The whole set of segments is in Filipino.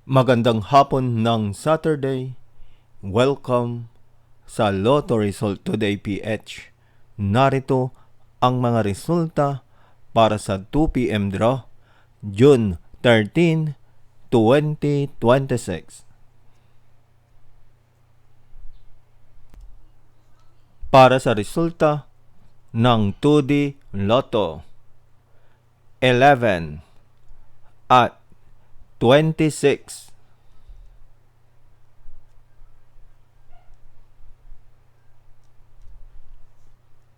Magandang hapon ng Saturday. Welcome sa Lotto Result Today PH. Narito ang mga resulta para sa 2 p.m. draw, June 13, 2026. Para sa resulta ng 2D Lotto, 11 at 26.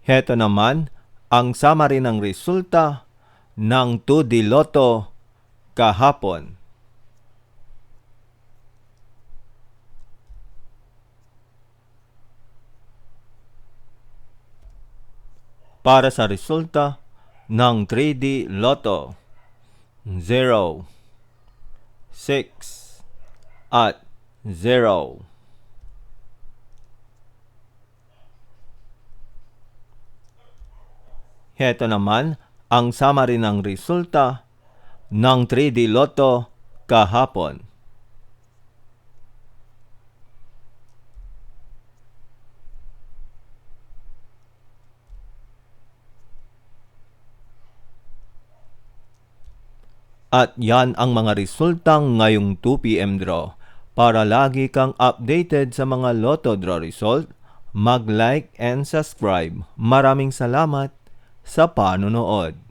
Heto naman ang summary ng resulta ng 2D Lotto kahapon. Para sa resulta ng 3D Lotto, 0, 6, at 0. Heto naman ang summary ng resulta ng 3D Lotto kahapon. At yan ang mga resultang ngayong 2 p.m. draw. Para lagi kang updated sa mga Lotto draw result, mag-like and subscribe. Maraming salamat sa panonood.